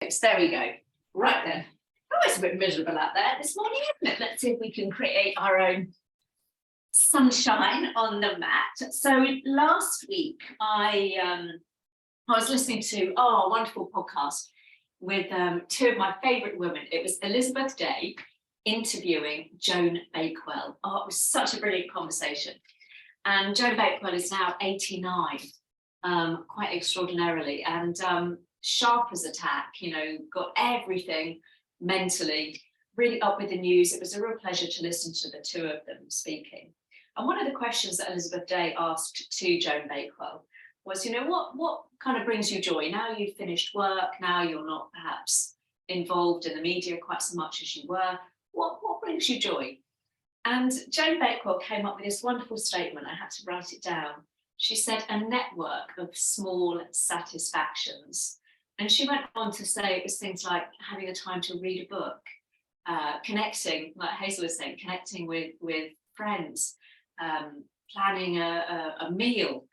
There we go. Right then. Oh, it's a bit miserable out there this morning, isn't it? Let's see if we can create our own sunshine on the mat. So last week I was listening to a wonderful podcast with two of my favourite women. It was Elizabeth Day interviewing Joan Bakewell. Oh, it was such a brilliant conversation. And Joan Bakewell is now 89, quite extraordinarily, and sharp as a tack, got everything mentally really up with the news. It was a real pleasure to listen to the two of them speaking. And one of the questions that Elizabeth Day asked to Joan Bakewell was, what kind of brings you joy? Now you've finished work, now you're not perhaps involved in the media quite so much as you were. What brings you joy? And Joan Bakewell came up with this wonderful statement. I had to write it down. She said, a network of small satisfactions. And she went on to say it was things like having a time to read a book, connecting, like Hazel was saying, connecting with friends, planning a meal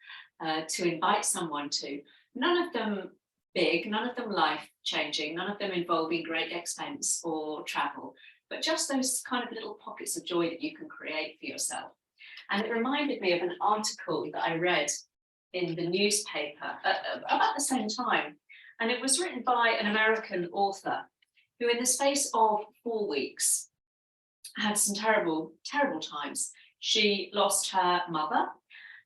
to invite someone to. None of them big, none of them life-changing, none of them involving great expense or travel, but just those kind of little pockets of joy that you can create for yourself. And it reminded me of an article that I read in the newspaper about the same time. And it was written by an American author who in the space of 4 weeks had some terrible, terrible times. She lost her mother.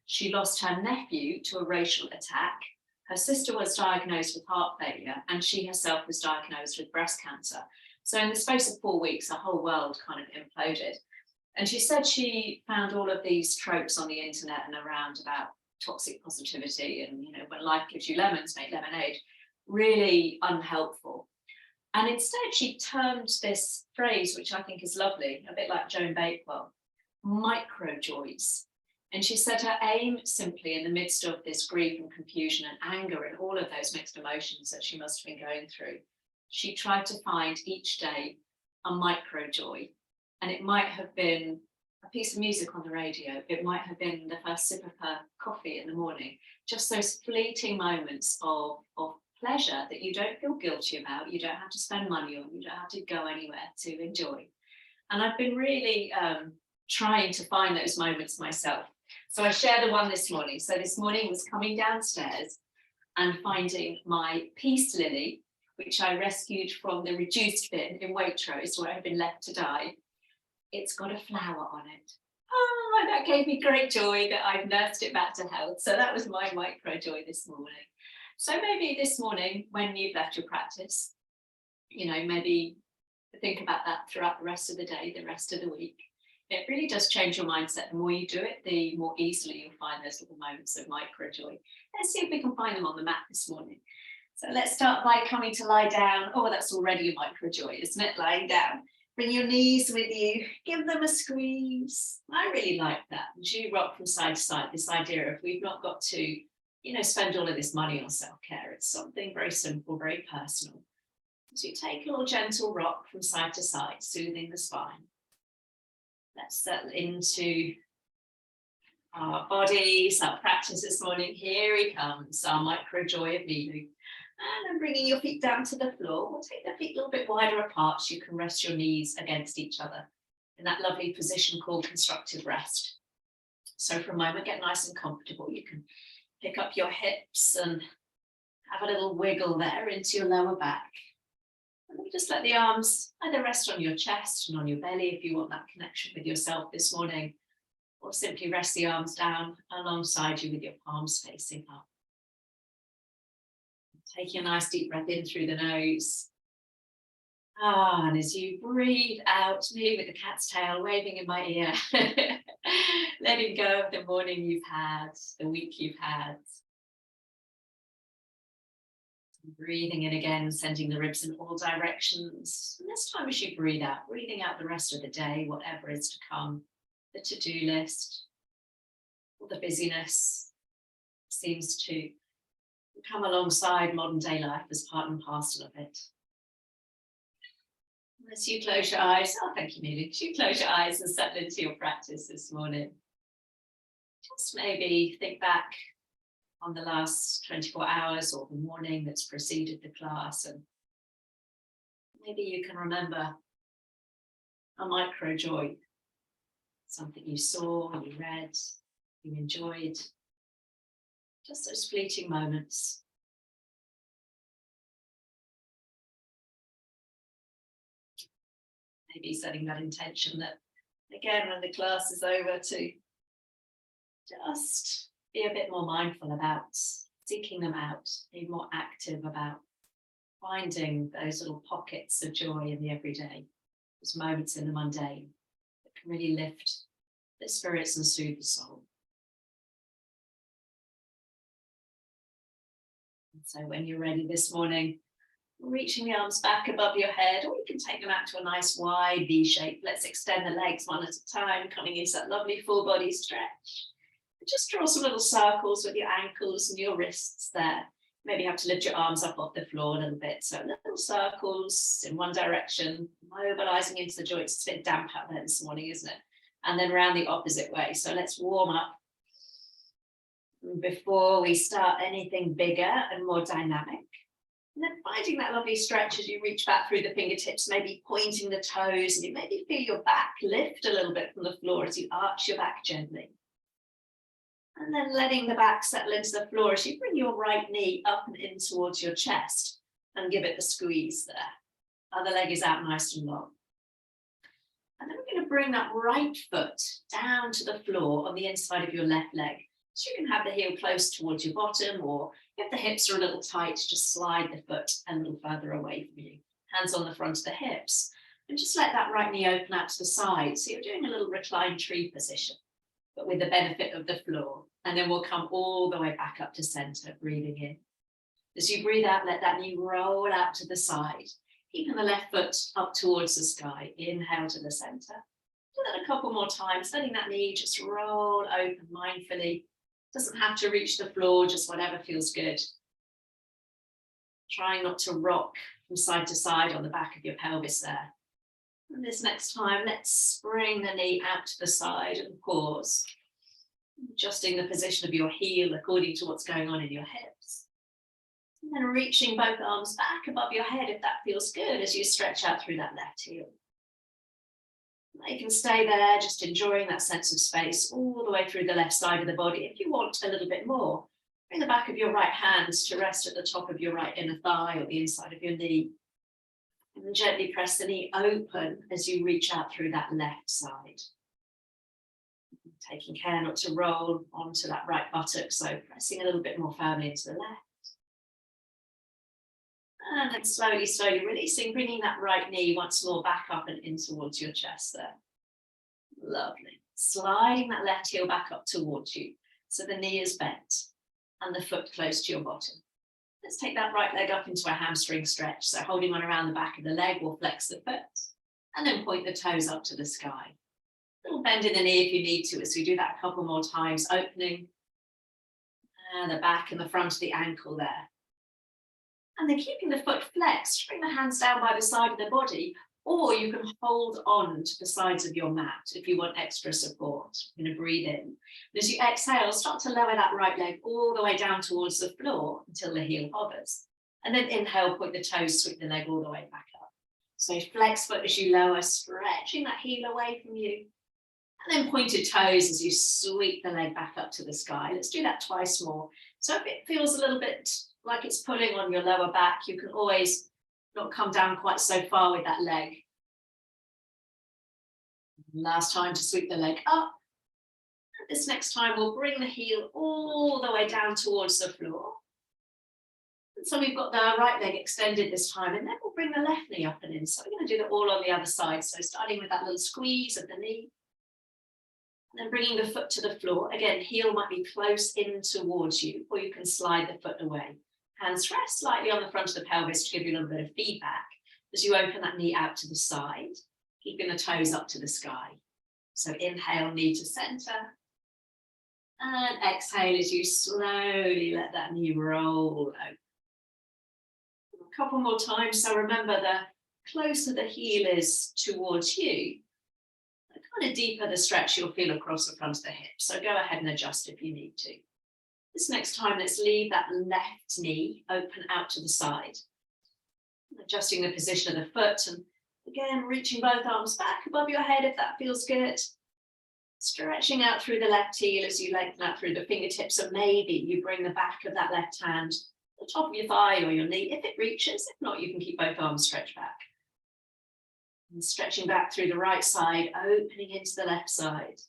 She lost her nephew to a racial attack. Her sister was diagnosed with heart failure, and she herself was diagnosed with breast cancer. So in the space of 4 weeks, her whole world kind of imploded. And she said she found all of these tropes on the internet and around about toxic positivity and, when life gives you lemons, make lemonade, really unhelpful. And instead she termed this phrase, which I think is lovely, a bit like Joan Bakewell, microjoys. And she said her aim simply in the midst of this grief and confusion and anger and all of those mixed emotions that she must have been going through, she tried to find each day a microjoy. And it might have been a piece of music on the radio. It might have been the first sip of her coffee in the morning. Just those fleeting moments of pleasure that you don't feel guilty about, you don't have to spend money on, you don't have to go anywhere to enjoy. And I've been really trying to find those moments myself. So I shared the one this morning. So this morning was coming downstairs and finding my peace lily, which I rescued from the reduced bin in Waitrose where it had been left to die. It's got a flower on it. Oh, that gave me great joy that I've nursed it back to health. So that was my micro joy this morning. So maybe this morning when you've left your practice, maybe think about that throughout the rest of the day, the rest of the week. It really does change your mindset. The more you do it, the more easily you'll find those little moments of micro joy. Let's see if we can find them on the mat this morning. So let's start by coming to lie down. Oh, that's already a micro joy, isn't it? Lying down. Bring your knees with you, give them a squeeze. I really like that. As you rock from side to side, this idea of we've not got to, spend all of this money on self-care. It's something very simple, very personal. So you take a little gentle rock from side to side, soothing the spine. Let's settle into our bodies, our practice this morning. Here he comes, our micro joy of kneeling. And then bringing your feet down to the floor. We'll take the feet a little bit wider apart so you can rest your knees against each other in that lovely position called constructive rest. So for a moment, get nice and comfortable. You can pick up your hips and have a little wiggle there into your lower back. And then just let the arms either rest on your chest and on your belly if you want that connection with yourself this morning, or simply rest the arms down alongside you with your palms facing up. Taking a nice deep breath in through the nose. And as you breathe out, me with the cat's tail waving in my ear, letting go of the morning you've had, the week you've had. Breathing in again, sending the ribs in all directions. And this time as you breathe out, breathing out the rest of the day, whatever is to come, the to-do list, all the busyness seems to come alongside modern day life as part and parcel of it. As you close your eyes, thank you, Neely. As you close your eyes and settle into your practice this morning, just maybe think back on the last 24 hours or the morning that's preceded the class and Maybe you can remember a microjoy, something you saw, you read, you enjoyed, just those fleeting moments. Maybe setting that intention that, again, when the class is over, to just be a bit more mindful about seeking them out, be more active about finding those little pockets of joy in the everyday, those moments in the mundane that can really lift the spirits and soothe the soul. And so when you're ready this morning, reaching the arms back above your head, or you can take them out to a nice wide V shape. Let's extend the legs one at a time, coming into that lovely full body stretch. And just draw some little circles with your ankles and your wrists there. Maybe you have to lift your arms up off the floor a little bit. So little circles in one direction, mobilizing into the joints. It's a bit damp out there this morning, isn't it? And then around the opposite way. So let's warm up before we start anything bigger and more dynamic. And then finding that lovely stretch as you reach back through the fingertips, maybe pointing the toes, and you maybe feel your back lift a little bit from the floor as you arch your back gently. And then letting the back settle into the floor as you bring your right knee up and in towards your chest and give it the squeeze there. Other leg is out nice and long. And then we're going to bring that right foot down to the floor on the inside of your left leg. So you can have the heel close towards your bottom, or if the hips are a little tight, just slide the foot a little further away from you. Hands on the front of the hips. And just let that right knee open out to the side. So you're doing a little reclined tree position, but with the benefit of the floor. And then we'll come all the way back up to center, breathing in. As you breathe out, let that knee roll out to the side, keeping the left foot up towards the sky. Inhale to the center. Do that a couple more times, letting that knee just roll open mindfully. Doesn't have to reach the floor, just whatever feels good. Trying not to rock from side to side on the back of your pelvis there. And this next time, let's bring the knee out to the side and pause. Adjusting the position of your heel according to what's going on in your hips. And then reaching both arms back above your head if that feels good as you stretch out through that left heel. You can stay there, just enjoying that sense of space all the way through the left side of the body. If you want a little bit more, bring the back of your right hands to rest at the top of your right inner thigh or the inside of your knee. And then gently press the knee open as you reach out through that left side. Taking care not to roll onto that right buttock, so pressing a little bit more firmly into the left. And then slowly releasing, bringing that right knee once more back up and in towards your chest there. Lovely. Sliding that left heel back up towards you. So the knee is bent and the foot close to your bottom. Let's take that right leg up into a hamstring stretch. So holding on around the back of the leg, we'll flex the foot and then point the toes up to the sky. A little bend in the knee if you need to as we do that a couple more times, opening the back and the front of the ankle there. And then keeping the foot flexed, bring the hands down by the side of the body, or you can hold on to the sides of your mat if you want extra support. You're going to breathe in. And as you exhale, start to lower that right leg all the way down towards the floor until the heel hovers. And then inhale, point the toes, sweep the leg all the way back up. So flex foot as you lower, stretching that heel away from you. And then pointed toes as you sweep the leg back up to the sky. Let's do that twice more. So if it feels a little bit like it's pulling on your lower back, you can always not come down quite so far with that leg. Last time to sweep the leg up. This next time we'll bring the heel all the way down towards the floor. And so we've got the right leg extended this time, and then we'll bring the left knee up and in. So we're going to do that all on the other side. So starting with that little squeeze of the knee. And then bringing the foot to the floor. Again, heel might be close in towards you, or you can slide the foot away. Hands rest slightly on the front of the pelvis to give you a little bit of feedback as you open that knee out to the side, keeping the toes up to the sky. So inhale, knee to center. And exhale as you slowly let that knee roll over. A couple more times. So remember, the closer the heel is towards you, the kind of deeper the stretch you'll feel across the front of the hip. So go ahead and adjust if you need to. This next time, let's leave that left knee open out to the side. Adjusting the position of the foot, and again, reaching both arms back above your head if that feels good. Stretching out through the left heel as you lengthen out through the fingertips, and maybe you bring the back of that left hand to the top of your thigh or your knee if it reaches. If not, you can keep both arms stretched back. And stretching back through the right side, opening into the left side.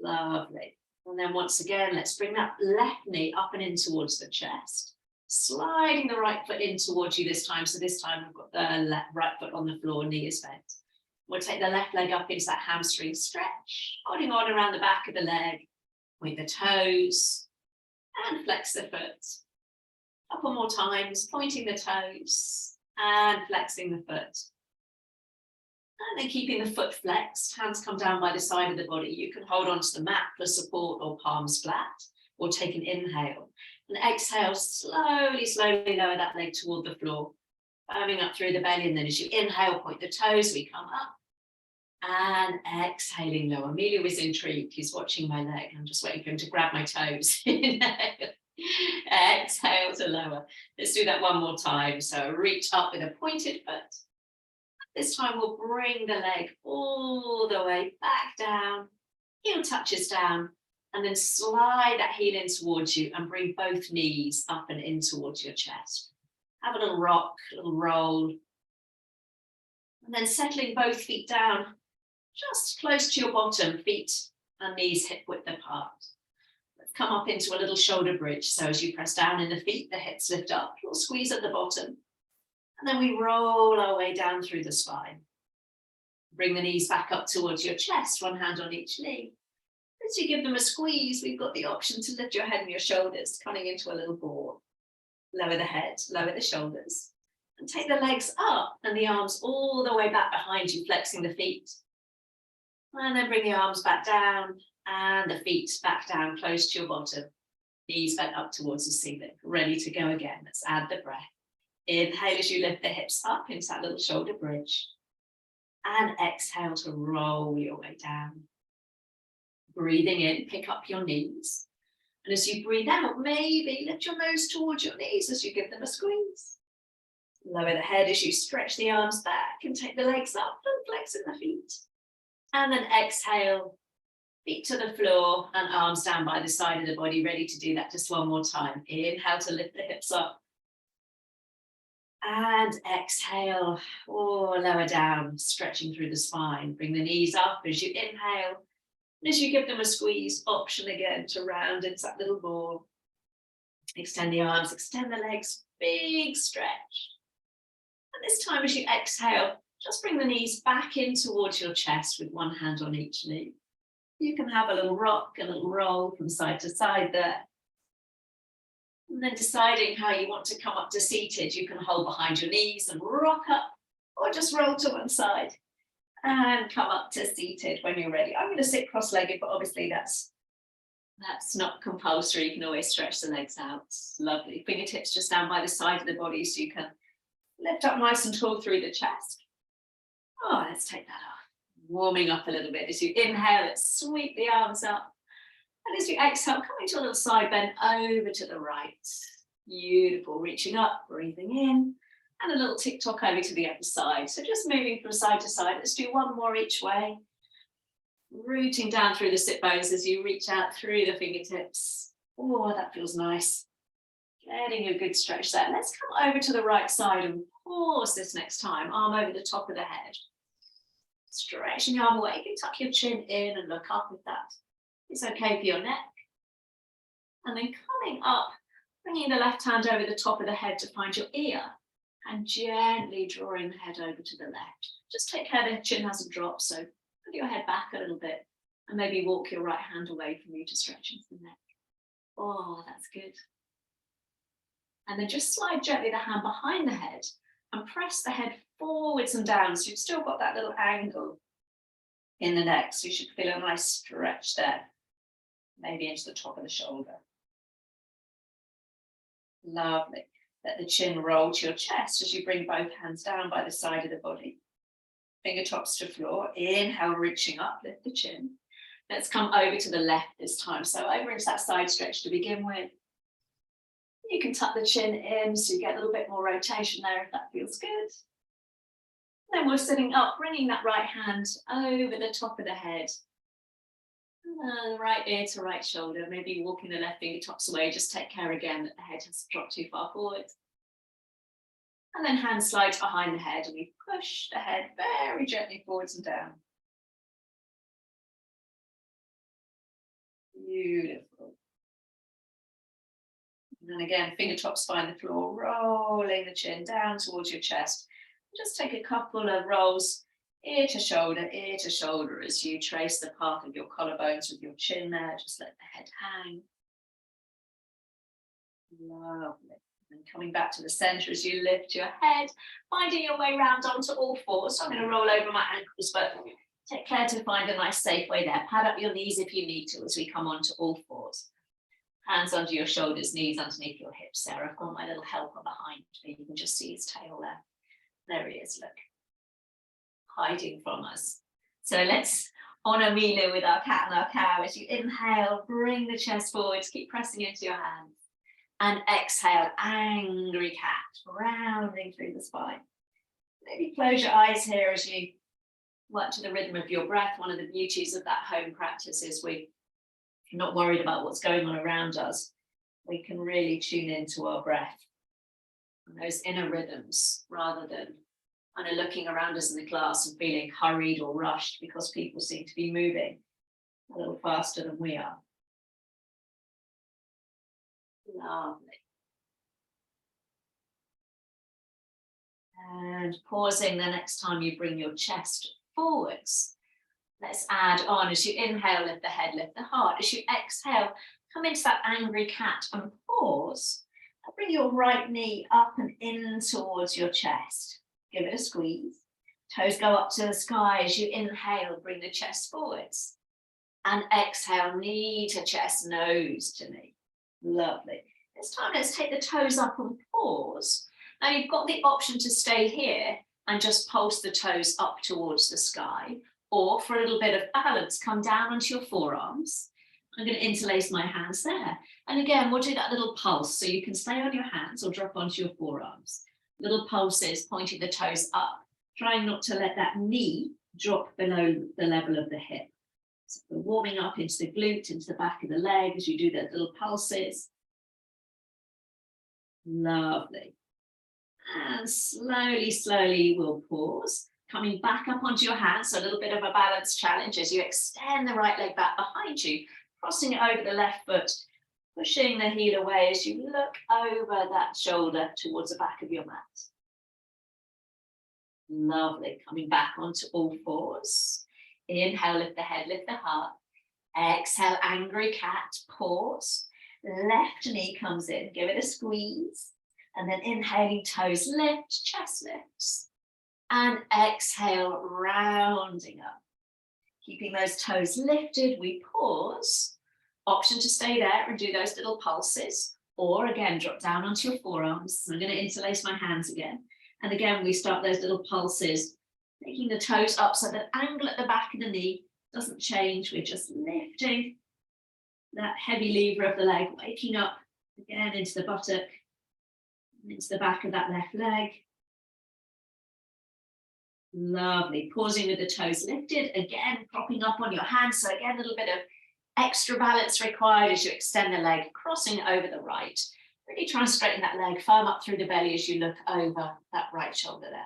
Lovely. And then once again, let's bring that left knee up and in towards the chest. Sliding the right foot in towards you this time. So this time we've got the right foot on the floor, knee is bent. We'll take the left leg up into that hamstring stretch, holding on around the back of the leg, point the toes, and flex the foot. A couple more times, pointing the toes and flexing the foot. And then keeping the foot flexed, hands come down by the side of the body. You can hold onto the mat for support or palms flat, or take an inhale. And exhale, slowly lower that leg toward the floor, firming up through the belly. And then as you inhale, point the toes, we come up. And exhaling lower. Amelia was intrigued. He's watching my leg. I'm just waiting for him to grab my toes. Inhale. Exhale to lower. Let's do that one more time. So reach up with a pointed foot. This time we'll bring the leg all the way back down. Heel touches down. And then slide that heel in towards you and bring both knees up and in towards your chest. Have a little rock, a little roll. And then settling both feet down, just close to your bottom, feet and knees hip width apart. Let's come up into a little shoulder bridge. So as you press down in the feet, the hips lift up, a little squeeze at the bottom. And then we roll our way down through the spine. Bring the knees back up towards your chest, one hand on each knee. As you give them a squeeze, we've got the option to lift your head and your shoulders, coming into a little ball. Lower the head, lower the shoulders. And take the legs up and the arms all the way back behind you, flexing the feet. And then bring the arms back down and the feet back down, close to your bottom. Knees bent up towards the ceiling, ready to go again. Let's add the breath. Inhale as you lift the hips up into that little shoulder bridge. And exhale to roll your way down. Breathing in, pick up your knees. And as you breathe out, maybe lift your nose towards your knees as you give them a squeeze. Lower the head as you stretch the arms back and take the legs up and flexing the feet. And then exhale, feet to the floor and arms down by the side of the body, ready to do that just one more time. Inhale to lift the hips up. And exhale, or lower down, stretching through the spine. Bring the knees up as you inhale. And as you give them a squeeze, option again to round into that little ball. Extend the arms, extend the legs, big stretch. And this time as you exhale, just bring the knees back in towards your chest with one hand on each knee. You can have a little rock, a little roll from side to side there. And then deciding how you want to come up to seated, you can hold behind your knees and rock up, or just roll to one side and come up to seated when you're ready. I'm going to sit cross-legged, but obviously that's not compulsory. You can always stretch the legs out. Lovely. Fingertips just down by the side of the body so you can lift up nice and tall through the chest. Oh, let's take that off. Warming up a little bit. As you inhale, let's sweep the arms up. And as you exhale, coming to a little side bend over to the right. Beautiful. Reaching up, breathing in. And a little tick-tock over to the other side. So just moving from side to side. Let's do one more each way. Rooting down through the sit bones as you reach out through the fingertips. Oh, that feels nice. Getting a good stretch there. Let's come over to the right side and pause this next time. Arm over the top of the head. Stretching your arm away. You can tuck your chin in and look up with that. It's okay for your neck. And then coming up, bringing the left hand over the top of the head to find your ear. And gently drawing the head over to the left. Just take care the chin hasn't dropped, so put your head back a little bit and maybe walk your right hand away from you to stretch into the neck. Oh, that's good. And then just slide gently the hand behind the head and press the head forwards and down, so you've still got that little angle in the neck, so you should feel a nice stretch there, maybe into the top of the shoulder. Lovely. Let the chin roll to your chest as you bring both hands down by the side of the body. Fingertips to floor. Inhale, reaching up, lift the chin. Let's come over to the left this time. So over into that side stretch to begin with. You can tuck the chin in so you get a little bit more rotation there if that feels good. Then we're sitting up, bringing that right hand over the top of the head. Right ear to right shoulder, maybe walking the left fingertips away. Just take care again that the head hasn't dropped too far forward. And then hand slides behind the head and we push the head very gently forwards and down. Beautiful. And then again, fingertips find the floor, rolling the chin down towards your chest. Just take a couple of rolls, ear to shoulder as you trace the path of your collarbones with your chin there. Just let the head hang. Lovely. And coming back to the center as you lift your head, finding your way round onto all fours. So I'm going to roll over my ankles, but take care to find a nice safe way there. Pad up your knees if you need to as we come onto all fours. Hands under your shoulders, knees underneath your hips there. I've got my little helper behind me. You can just see his tail there. There he is, look. Hiding from us. So let's honor Mila with our cat and our cow. As you inhale, bring the chest forwards, keep pressing into your hands. And exhale, angry cat, rounding through the spine. Maybe close your eyes here as you work to the rhythm of your breath. One of the beauties of that home practice is we're not worried about what's going on around us. We can really tune into our breath and those inner rhythms rather than kind of looking around us in the class and feeling hurried or rushed because people seem to be moving a little faster than we are. Lovely. And pausing the next time you bring your chest forwards. Let's add on as you inhale, lift the head, lift the heart. As you exhale, come into that angry cat and pause. And bring your right knee up and in towards your chest. Give it a squeeze. Toes go up to the sky as you inhale, bring the chest forwards. And exhale, knee to chest, nose to knee. Lovely. This time, let's take the toes up and pause. Now you've got the option to stay here and just pulse the toes up towards the sky, or for a little bit of balance, come down onto your forearms. I'm going to interlace my hands there. And again, we'll do that little pulse, so you can stay on your hands or drop onto your forearms. Little pulses, pointing the toes up, trying not to let that knee drop below the level of the hip. So we're warming up into the glute, into the back of the leg as you do those little pulses. Lovely. And slowly, slowly we'll pause, coming back up onto your hands, so a little bit of a balance challenge as you extend the right leg back behind you, crossing it over the left foot, pushing the heel away as you look over that shoulder towards the back of your mat. Lovely. Coming back onto all fours. Inhale, lift the head, lift the heart. Exhale, angry cat, pause. Left knee comes in, give it a squeeze. And then inhaling, toes lift, chest lifts. And exhale, rounding up. Keeping those toes lifted, we pause. Option to stay there and do those little pulses. Or again, drop down onto your forearms. I'm going to interlace my hands again. And again, we start those little pulses, taking the toes up so that angle at the back of the knee doesn't change. We're just lifting that heavy lever of the leg, waking up again into the buttock, into the back of that left leg. Lovely. Pausing with the toes lifted, again, propping up on your hands. So again, a little bit of extra balance required as you extend the leg, crossing over the right. Really try and straighten that leg, firm up through the belly as you look over that right shoulder there.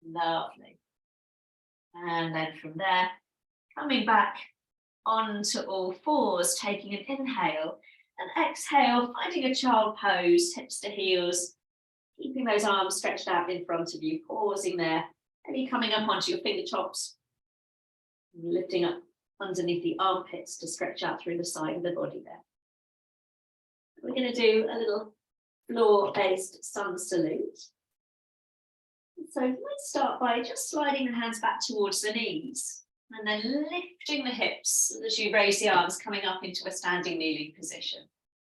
Lovely. And then from there, coming back onto all fours, taking an inhale and exhale, finding a child pose, hips to heels, keeping those arms stretched out in front of you, pausing there, maybe coming up onto your fingertips, lifting up underneath the armpits to stretch out through the side of the body there. We're going to do a little floor-based sun salute. So let's start by just sliding the hands back towards the knees and then lifting the hips as you raise the arms, coming up into a standing kneeling position.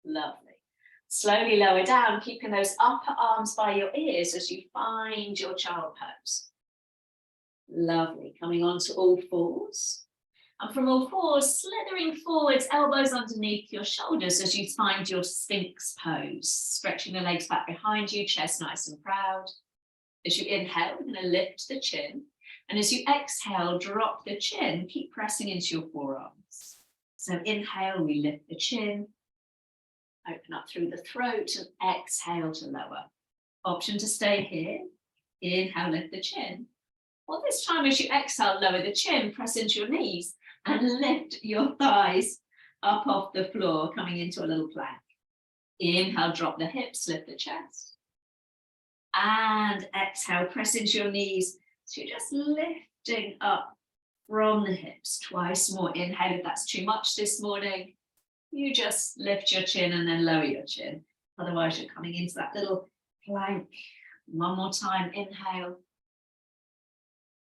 Lovely. Slowly lower down, keeping those upper arms by your ears as you find your child pose. Lovely. Coming onto all fours. And from all fours, slithering forwards, elbows underneath your shoulders as you find your Sphinx pose, stretching the legs back behind you, chest nice and proud. As you inhale, we're going to lift the chin. And as you exhale, drop the chin, keep pressing into your forearms. So inhale, we lift the chin, open up through the throat and exhale to lower. Option to stay here. Inhale, lift the chin. Well, this time as you exhale, lower the chin, press into your knees and lift your thighs up off the floor, coming into a little plank. Inhale, drop the hips, lift the chest. And exhale, press into your knees. So you're just lifting up from the hips. Twice more. Inhale if that's too much this morning. You just lift your chin and then lower your chin. Otherwise, you're coming into that little plank. One more time. Inhale.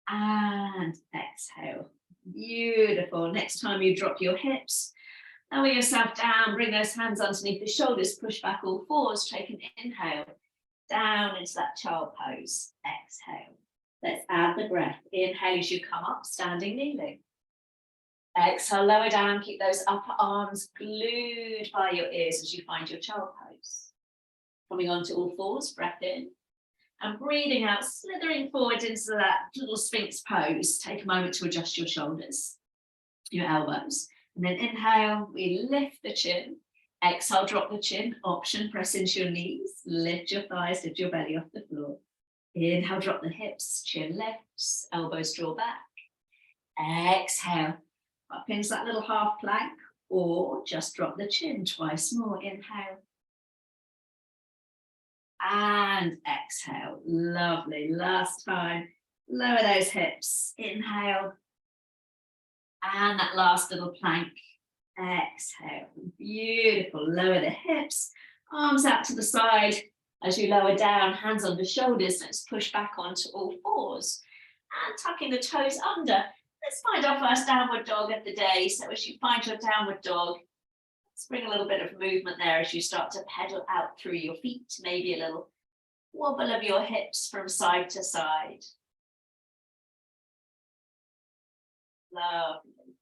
And exhale. Beautiful. Next time you drop your hips, lower yourself down, bring those hands underneath the shoulders, push back all fours, take an inhale, down into that child pose. Exhale. Let's add the breath. Inhale as you come up, standing, kneeling. Exhale, lower down, keep those upper arms glued by your ears as you find your child pose. Coming onto all fours, breath in. And breathing out, slithering forward into that little Sphinx pose. Take a moment to adjust your shoulders, your elbows. And then inhale, we lift the chin. Exhale, drop the chin. Option, press into your knees. Lift your thighs, lift your belly off the floor. Inhale, drop the hips, chin lifts, elbows draw back. Exhale, up into that little half plank, or just drop the chin twice more. Inhale. And exhale. Lovely. Last time. Lower those hips. Inhale. And that last little plank. Exhale. Beautiful. Lower the hips. Arms out to the side. As you lower down, hands on the shoulders. Let's push back onto all fours. And tucking the toes under. Let's find our first downward dog of the day. So as you find your downward dog, let's bring a little bit of movement there as you start to pedal out through your feet, maybe a little wobble of your hips from side to side. Lovely.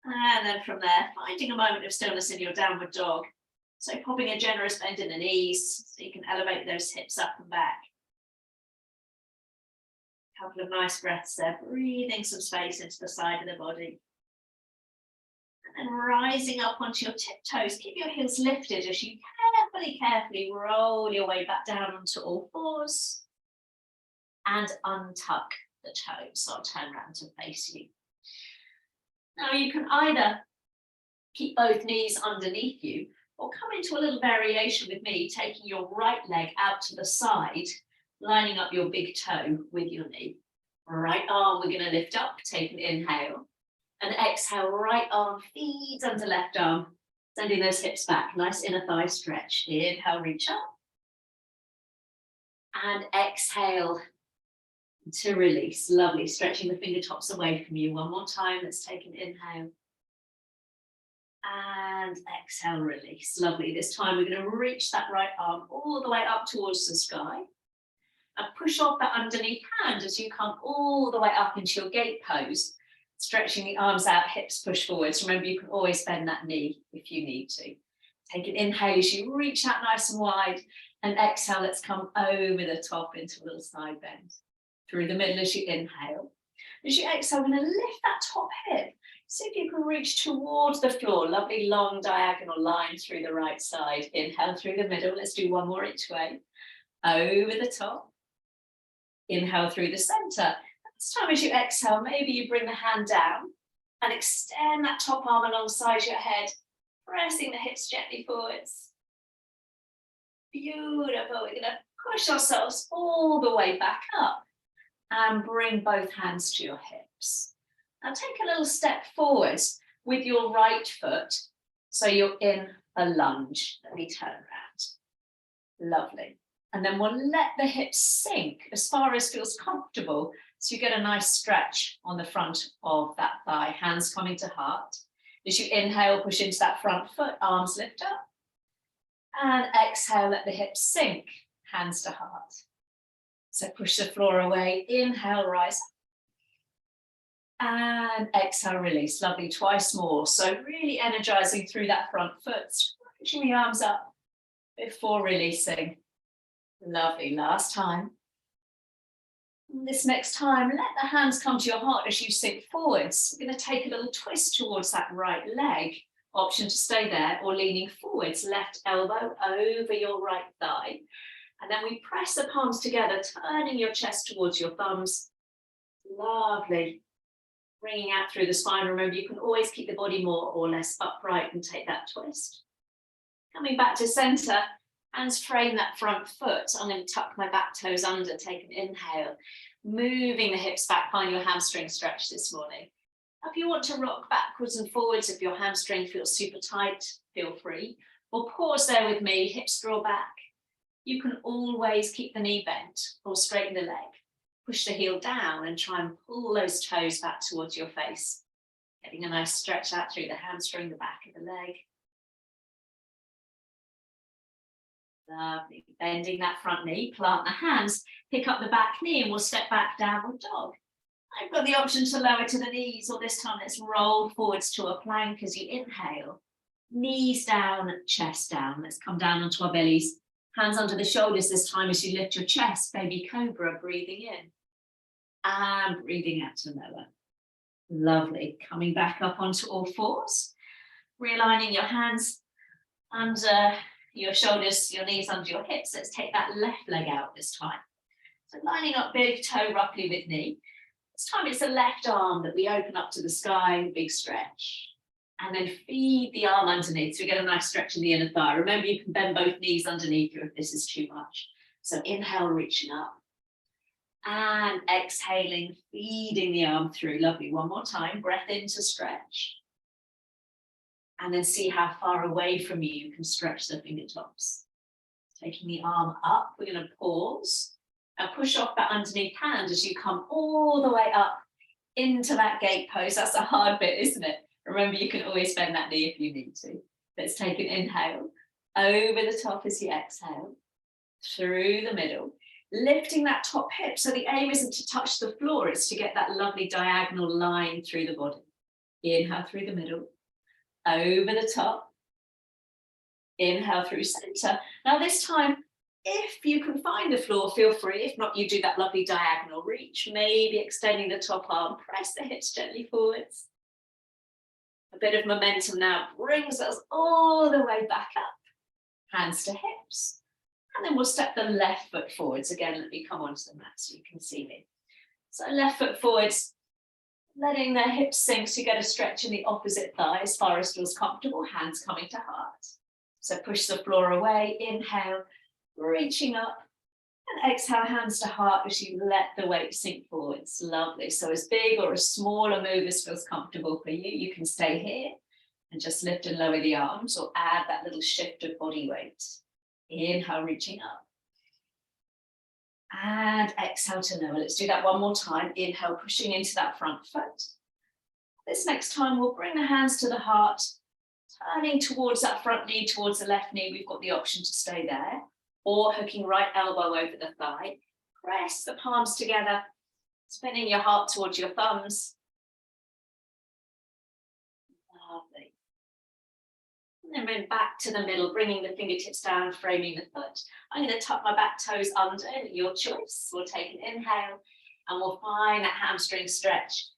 And then from there, finding a moment of stillness in your downward dog. So popping a generous bend in the knees so you can elevate those hips up and back. A couple of nice breaths there, breathing some space into the side of the body. And rising up onto your tiptoes, keep your heels lifted as you carefully roll your way back down onto all fours and untuck the toes. So I'll turn around to face you. Now you can either keep both knees underneath you or come into a little variation with me, taking your right leg out to the side, lining up your big toe with your knee. Right arm, we're going to lift up, take an inhale. And exhale, right arm feeds under left arm, sending those hips back. Nice inner thigh stretch. Inhale, reach up. And exhale to release. Lovely. Stretching the fingertips away from you. One more time. Let's take an inhale. And exhale, release. Lovely. This time we're going to reach that right arm all the way up towards the sky. And push off that underneath hand as you come all the way up into your gate pose. Stretching the arms out, hips push forwards. Remember, you can always bend that knee if you need to. Take an inhale as you reach out nice and wide. And exhale, let's come over the top into a little side bend. Through the middle as you inhale. As you exhale, we're going to lift that top hip. See if you can reach towards the floor. Lovely long diagonal line through the right side. Inhale through the middle. Let's do one more each way. Over the top. Inhale through the center. This time as you exhale, maybe you bring the hand down and extend that top arm alongside your head, pressing the hips gently forwards. Beautiful. We're going to push ourselves all the way back up and bring both hands to your hips. Now take a little step forwards with your right foot so you're in a lunge. Let me turn around. Lovely. And then we'll let the hips sink as far as feels comfortable. So you get a nice stretch on the front of that thigh, hands coming to heart. As you inhale, push into that front foot, arms lift up. And exhale, let the hips sink, hands to heart. So push the floor away, inhale, rise up. And exhale, release. Lovely, twice more. So really energizing through that front foot, stretching the arms up before releasing. Lovely, last time. And this next time, let the hands come to your heart as you sink forwards. We're going to take a little twist towards that right leg. Option to stay there or leaning forwards, left elbow over your right thigh. And then we press the palms together, turning your chest towards your thumbs. Lovely. Bringing out through the spine. Remember, you can always keep the body more or less upright and take that twist. Coming back to center, hands frame that front foot. I'm going to tuck my back toes under, take an inhale. Moving the hips back, find your hamstring stretch this morning. If you want to rock backwards and forwards, if your hamstring feels super tight, feel free. Or pause there with me, hips draw back. You can always keep the knee bent or straighten the leg. Push the heel down and try and pull those toes back towards your face. Getting a nice stretch out through the hamstring, the back of the leg. Lovely. Bending that front knee, plant the hands, pick up the back knee and we'll step back, downward dog. I've got the option to lower to the knees, or this time let's roll forwards to a plank as you inhale. Knees down, chest down. Let's come down onto our bellies. Hands under the shoulders this time as you lift your chest, baby cobra, breathing in. And breathing out to lower. Lovely. Coming back up onto all fours. Realigning your hands under your shoulders, your knees under your hips. Let's take that left leg out this time. So lining up big toe roughly with knee. This time it's the left arm that we open up to the sky, big stretch. And then feed the arm underneath. So we get a nice stretch in the inner thigh. Remember, you can bend both knees underneath you if this is too much. So inhale, reaching up. And exhaling, feeding the arm through. Lovely. One more time. Breath in to stretch. And then see how far away from you can stretch the fingertips. Taking the arm up, we're going to pause. Now push off that underneath hand as you come all the way up into that gate pose. That's a hard bit, isn't it? Remember, you can always bend that knee if you need to. Let's take an inhale over the top as you exhale, through the middle, lifting that top hip. So the aim isn't to touch the floor, it's to get that lovely diagonal line through the body. Inhale through the middle, over the top, inhale through center. Now this time, if you can find the floor, feel free. If not, you do that lovely diagonal reach, maybe extending the top arm, press the hips gently forwards. A bit of momentum now brings us all the way back up. Hands to hips. And then we'll step the left foot forwards. Again, let me come onto the mat so you can see me. So left foot forwards, letting the hips sink so you get a stretch in the opposite thigh as far as feels comfortable. Hands coming to heart. So push the floor away. Inhale, reaching up. And exhale, hands to heart as you let the weight sink forwards. Lovely. So as big or as small a move as feels comfortable for you, you can stay here and just lift and lower the arms or add that little shift of body weight. Inhale, reaching up. And exhale to lower. Let's do that one more time. Inhale, pushing into that front foot. This next time, we'll bring the hands to the heart, turning towards that front knee, towards the left knee. We've got the option to stay there. Or hooking right elbow over the thigh. Press the palms together, spinning your heart towards your thumbs. Lovely. And then move back to the middle, bringing the fingertips down, framing the foot. I'm going to tuck my back toes under, your choice. We'll take an inhale and we'll find that hamstring stretch.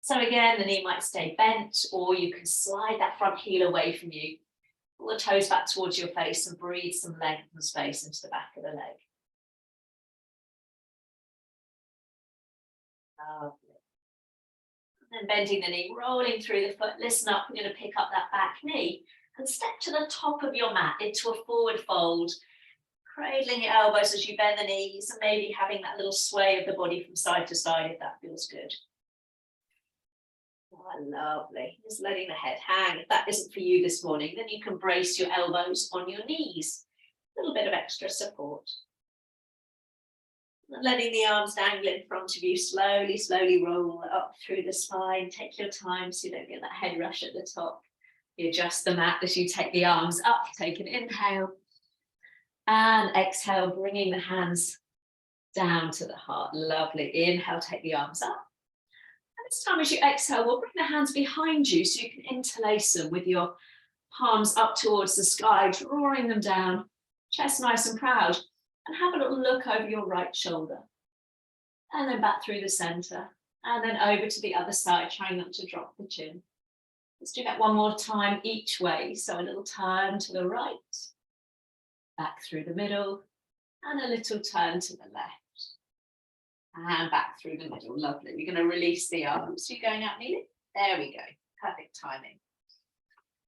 So again, the knee might stay bent, or you can slide that front heel away from you. Pull the toes back towards your face and breathe some length and space into the back of the leg. Lovely. And then bending the knee, rolling through the foot, listen up, we're going to pick up that back knee and step to the top of your mat into a forward fold, cradling your elbows as you bend the knees and maybe having that little sway of the body from side to side if that feels good. Oh, lovely. Just letting the head hang. If that isn't for you this morning, then you can brace your elbows on your knees. A little bit of extra support. And letting the arms dangle in front of you, slowly, slowly roll up through the spine. Take your time so you don't get that head rush at the top. You adjust the mat as you take the arms up. Take an inhale. And exhale, bringing the hands down to the heart. Lovely. Inhale, take the arms up. This time as you exhale, we'll bring the hands behind you so you can interlace them with your palms up towards the sky, drawing them down, chest nice and proud, and have a little look over your right shoulder. And then back through the center, and then over to the other side, trying not to drop the chin. Let's do that one more time each way. So a little turn to the right, back through the middle, and a little turn to the left. And back through the middle, lovely. We're going to release the arms. So you're going out kneeling. There we go, perfect timing.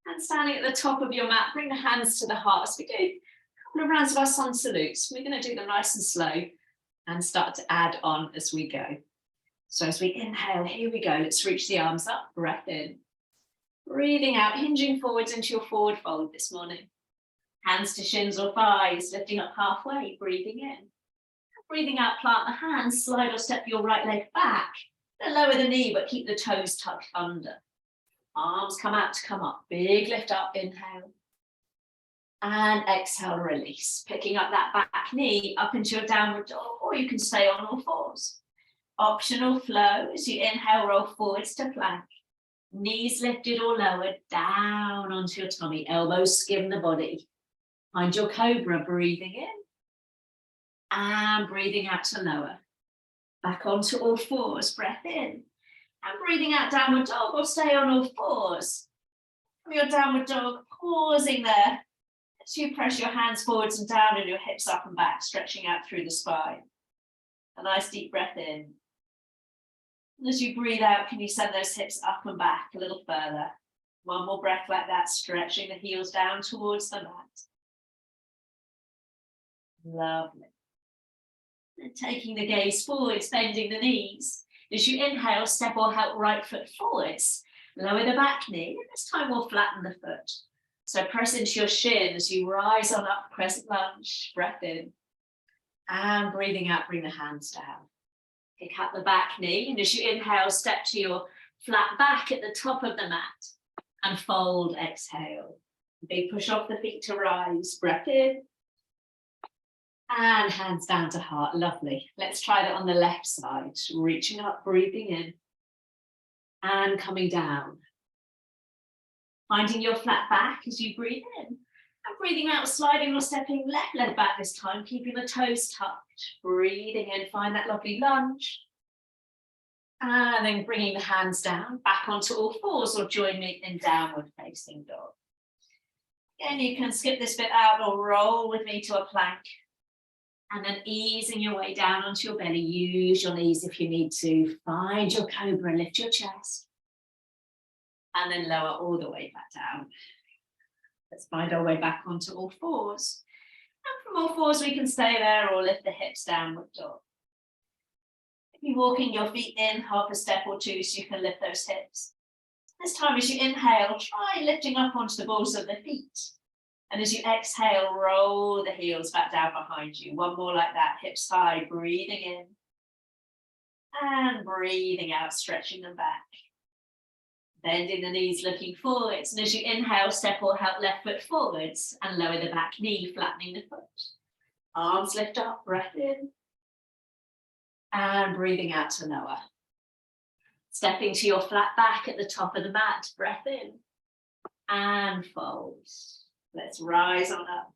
And standing at the top of your mat, bring the hands to the heart as we do a couple of rounds of our sun salutes. We're going to do them nice and slow and start to add on as we go. So as we inhale, here we go. Let's reach the arms up, breath in. Breathing out, hinging forwards into your forward fold this morning. Hands to shins or thighs, lifting up halfway, breathing in. Breathing out, plant the hands, slide or step your right leg back. Then lower the knee, but keep the toes tucked under. Arms come out to come up. Big lift up, inhale. And exhale, release. Picking up that back knee up into your downward dog, or you can stay on all fours. Optional flow as you inhale, roll forwards to plank. Knees lifted or lowered, down onto your tummy. Elbows skim the body. Find your cobra, breathing in. And breathing out to lower. Back onto all fours, breath in. And breathing out, downward dog, or stay on all fours. From your downward dog, pausing there. As you press your hands forwards and down and your hips up and back, stretching out through the spine. A nice deep breath in. And as you breathe out, can you send those hips up and back a little further? One more breath like that, stretching the heels down towards the mat. Lovely. And taking the gaze forwards, bending the knees. As you inhale, step or help right foot forwards. Lower the back knee, and this time we'll flatten the foot. So press into your shin as you rise on up, crescent lunge, breath in. And breathing out, bring the hands down. Pick up the back knee, and as you inhale, step to your flat back at the top of the mat. And fold, exhale. Big push off the feet to rise, breath in. And hands down to heart, lovely. Let's try that on the left side. Reaching up, breathing in. And coming down. Finding your flat back as you breathe in. And breathing out, sliding or stepping left leg back this time, keeping the toes tucked. Breathing in, find that lovely lunge. And then bringing the hands down, back onto all fours, or join me in downward facing dog. Again, you can skip this bit out or roll with me to a plank. And then easing your way down onto your belly. Use your knees if you need to. Find your cobra, lift your chest. And then lower all the way back down. Let's find our way back onto all fours. And from all fours, we can stay there or lift the hips downward dog. If you're walking your feet in, half a step or two so you can lift those hips. This time as you inhale, try lifting up onto the balls of the feet. And as you exhale, roll the heels back down behind you. One more like that, hips high, breathing in. And breathing out, stretching them back. Bending the knees, looking forwards. And as you inhale, step or help left foot forwards and lower the back knee, flattening the foot. Arms lift up, breath in. And breathing out to lower. Stepping to your flat back at the top of the mat, breath in. And fold. Let's rise on up.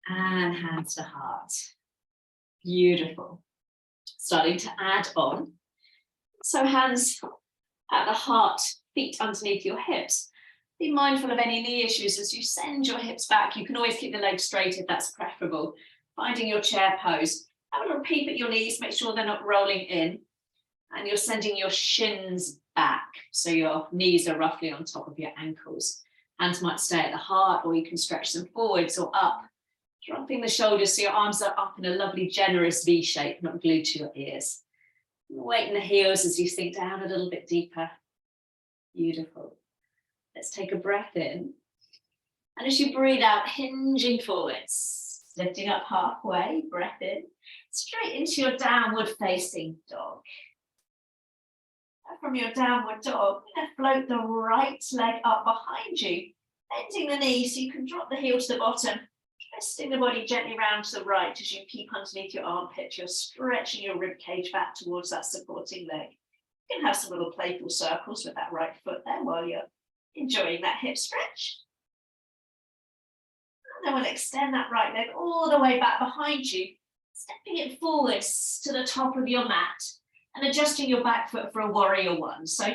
And hands to heart. Beautiful. Starting to add on. So hands at the heart, feet underneath your hips. Be mindful of any knee issues as you send your hips back. You can always keep the legs straight if that's preferable. Finding your chair pose. Have a little peep at your knees, make sure they're not rolling in. And you're sending your shins back. So your knees are roughly on top of your ankles. Hands might stay at the heart, or you can stretch them forwards or up. Dropping the shoulders so your arms are up in a lovely generous V shape, not glued to your ears. Weight in the heels as you sink down a little bit deeper. Beautiful. Let's take a breath in. And as you breathe out, hinging forwards, lifting up halfway, breath in, straight into your downward facing dog. And from your downward dog, you're going to float the right leg up behind you, bending the knee so you can drop the heel to the bottom, Twisting the body gently round to the right as you peep underneath your armpit. You're stretching your rib cage back towards that supporting leg. You can have some little playful circles with that right foot there while you're enjoying that hip stretch. And then we'll extend that right leg all the way back behind you, stepping it forwards to the top of your mat and adjusting your back foot for a warrior one. So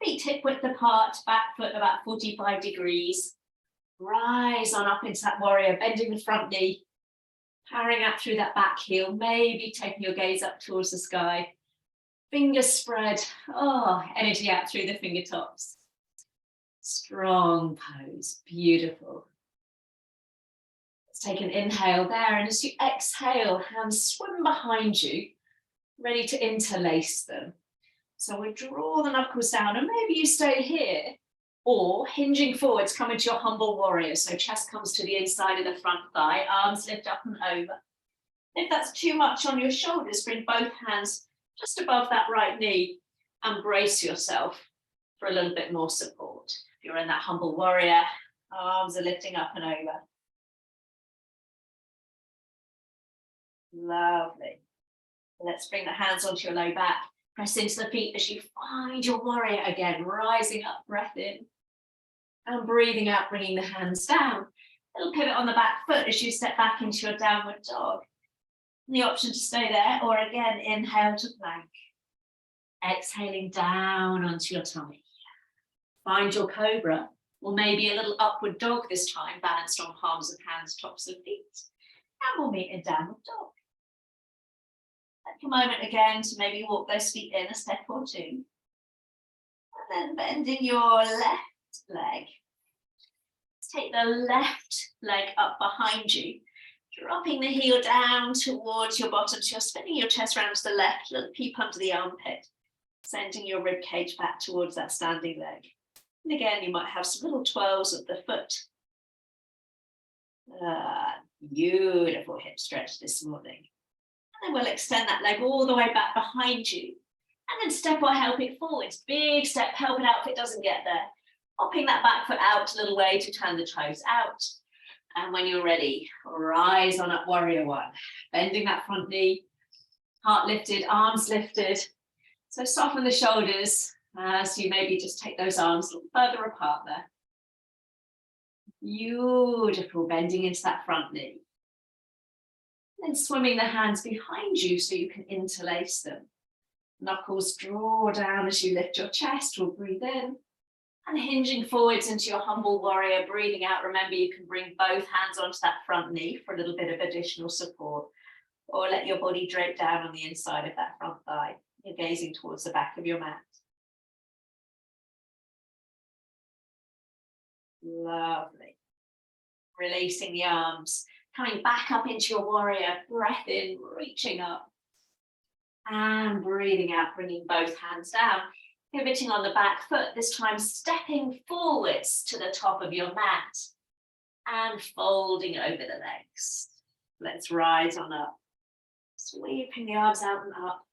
feet hip width apart, back foot about 45 degrees. Rise on up into that warrior, bending the front knee, powering out through that back heel, maybe taking your gaze up towards the sky. Fingers spread, energy out through the fingertips. Strong pose, beautiful. Let's take an inhale there, and as you exhale, hands swim behind you, ready to interlace them. So we draw the knuckles down, and maybe you stay here, or hinging forwards, come into your humble warrior. So chest comes to the inside of the front thigh, arms lift up and over. If that's too much on your shoulders, bring both hands just above that right knee and brace yourself for a little bit more support. If you're in that humble warrior, arms are lifting up and over. Lovely. Let's bring the hands onto your low back. Press into the feet as you find your warrior again, rising up, breath in. And breathing out, bringing the hands down. A little pivot on the back foot as you step back into your downward dog. The option to stay there, or again, inhale to plank. Exhaling down onto your tummy. Find your cobra, or maybe a little upward dog this time, balanced on palms of hands, tops of feet. And we'll meet in downward dog. Take a moment again to maybe walk those feet in a step or two. And then bending your left leg. Take the left leg up behind you, dropping the heel down towards your bottom. So you're spinning your chest round to the left, little peep under the armpit, sending your rib cage back towards that standing leg. And again, you might have some little twirls of the foot. Beautiful hip stretch this morning. And then we'll extend that leg all the way back behind you. And then step or help it forwards. Big step, help it out if it doesn't get there. Hopping that back foot out a little way to turn the toes out. And when you're ready, rise on up, warrior one. Bending that front knee, heart lifted, arms lifted. So soften the shoulders as you maybe just take those arms a little further apart there. Beautiful, bending into that front knee. Then swimming the hands behind you so you can interlace them. Knuckles draw down as you lift your chest. We'll breathe in. And hinging forwards into your humble warrior, breathing out. Remember, you can bring both hands onto that front knee for a little bit of additional support, or let your body drape down on the inside of that front thigh. You're gazing towards the back of your mat. Lovely. Releasing the arms, coming back up into your warrior, breath in, reaching up. And breathing out, bringing both hands down. Pivoting on the back foot, this time stepping forwards to the top of your mat and folding over the legs. Let's rise on up. Sweeping the arms out and up.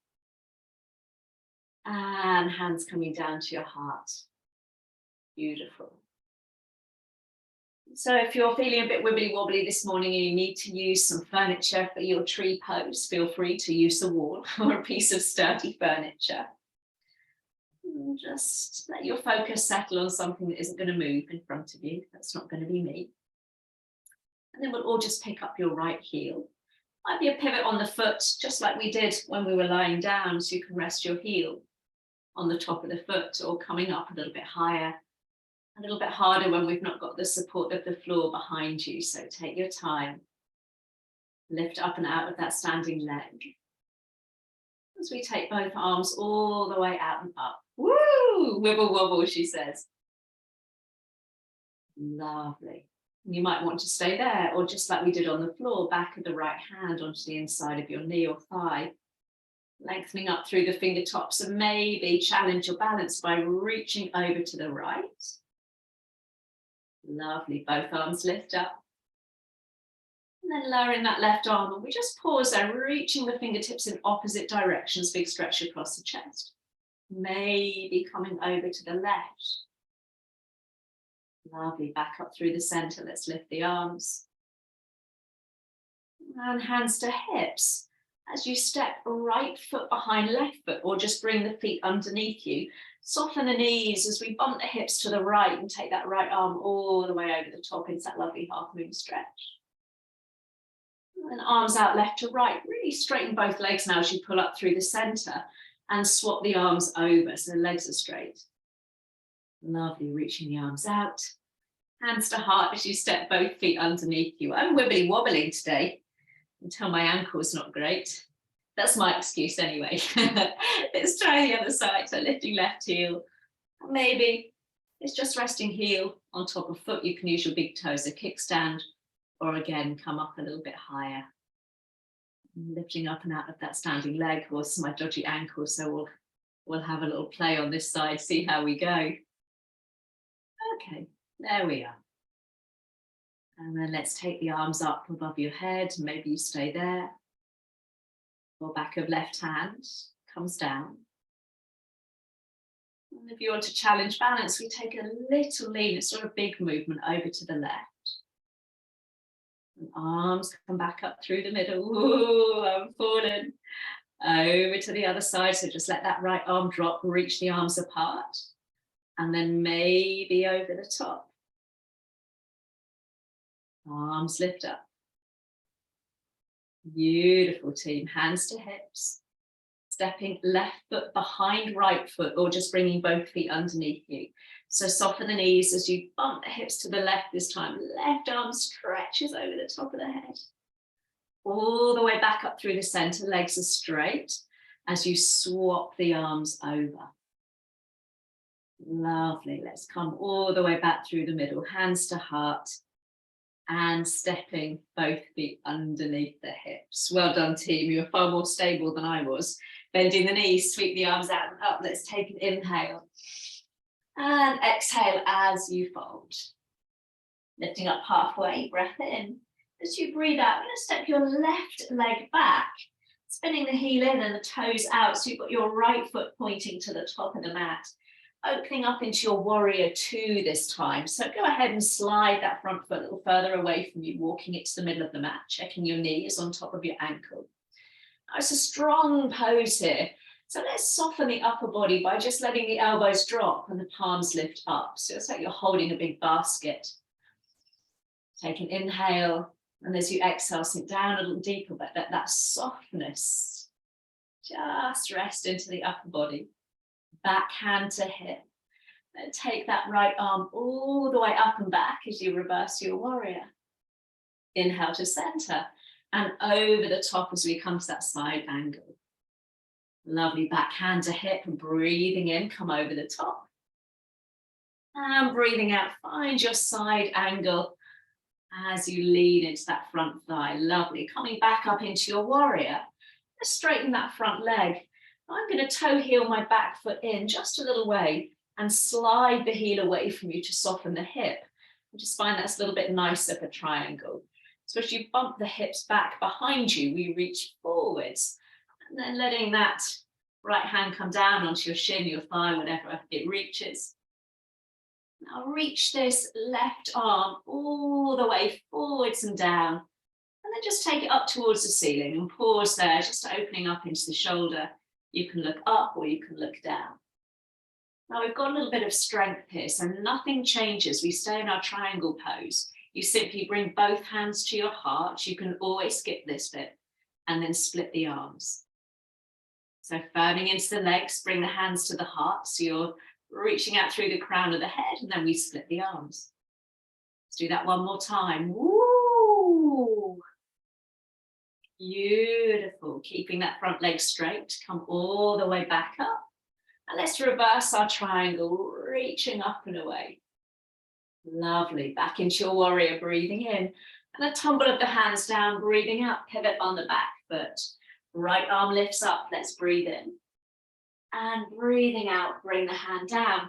And hands coming down to your heart. Beautiful. So if you're feeling a bit wibbly wobbly this morning and you need to use some furniture for your tree pose, feel free to use the wall or a piece of sturdy furniture. Just let your focus settle on something that isn't going to move in front of you. That's not going to be me. And then we'll all just pick up your right heel. Might be a pivot on the foot, just like we did when we were lying down, so you can rest your heel on the top of the foot, or coming up a little bit higher, a little bit harder when we've not got the support of the floor behind you. So take your time. Lift up and out of that standing leg. As we take both arms all the way out and up. Woo! Wibble wobble, she says. Lovely. You might want to stay there, or just like we did on the floor, back of the right hand onto the inside of your knee or thigh. Lengthening up through the fingertips, and maybe challenge your balance by reaching over to the right. Lovely, both arms lift up. And then lowering that left arm, and we just pause there, reaching the fingertips in opposite directions, big stretch across the chest. Maybe coming over to the left. Lovely, back up through the center. Let's lift the arms. And hands to hips. As you step right foot behind left foot, or just bring the feet underneath you. Soften the knees as we bump the hips to the right and take that right arm all the way over the top into that lovely half moon stretch. And arms out left to right. Really straighten both legs now as you pull up through the center and swap the arms over so the legs are straight. Lovely, reaching the arms out. Hands to heart as you step both feet underneath you. I'm wibbly wobbling today until my ankle's not great. That's my excuse anyway. Let's try the other side. So lifting left heel. Maybe it's just resting heel on top of foot. You can use your big toes, a kickstand, or again, come up a little bit higher. Lifting up and out of that standing leg, or my dodgy ankle. So we'll have a little play on this side, see how we go. Okay, there we are. And then let's take the arms up above your head. Maybe you stay there. Or back of left hand comes down. And if you want to challenge balance, we take a little lean, it's sort of big movement over to the left. And arms come back up through the middle. Ooh, I'm falling. Over to the other side. So just let that right arm drop, reach the arms apart. And then maybe over the top. Arms lift up. Beautiful team, hands to hips. Stepping left foot behind right foot, or just bringing both feet underneath you. So soften the knees as you bump the hips to the left this time. Left arm stretches over the top of the head. All the way back up through the center, legs are straight as you swap the arms over. Lovely, let's come all the way back through the middle, hands to heart. And stepping both feet underneath the hips. Well done, team. You're far more stable than I was. Bending the knees, sweep the arms out and up. Let's take an inhale. And exhale as you fold. Lifting up halfway, breath in. As you breathe out, you're going to step your left leg back. Spinning the heel in and the toes out. So you've got your right foot pointing to the top of the mat. Opening up into your warrior two this time. So go ahead and slide that front foot a little further away from you, walking it to the middle of the mat, checking your knees on top of your ankle. Now it's a strong pose here. So let's soften the upper body by just letting the elbows drop and the palms lift up. So it's like you're holding a big basket. Take an inhale, and as you exhale, sink down a little deeper, but let that softness just rest into the upper body. Back hand to hip. Then take that right arm all the way up and back as you reverse your warrior. Inhale to center and over the top as we come to that side angle. Lovely, back hand to hip and breathing in, come over the top. And breathing out, find your side angle as you lean into that front thigh. Lovely, coming back up into your warrior. Just straighten that front leg. I'm going to toe heel my back foot in just a little way and slide the heel away from you to soften the hip. I just find that's a little bit nicer for triangle. So as you bump the hips back behind you, we reach forwards and then letting that right hand come down onto your shin, your thigh, whatever it reaches. Now reach this left arm all the way forwards and down, and then just take it up towards the ceiling and pause there, just opening up into the shoulder. You can look up or you can look down. Now we've got a little bit of strength here, so nothing changes. We stay in our triangle pose. You simply bring both hands to your heart. You can always skip this bit and then split the arms. So firming into the legs, bring the hands to the heart. So you're reaching out through the crown of the head, and then we split the arms. Let's do that one more time. Woo! Beautiful, keeping that front leg straight, come all the way back up. And let's reverse our triangle, reaching up and away. Lovely, back into your warrior, breathing in. And a tumble of the hands down, breathing out, pivot on the back foot. Right arm lifts up, let's breathe in. And breathing out, bring the hand down.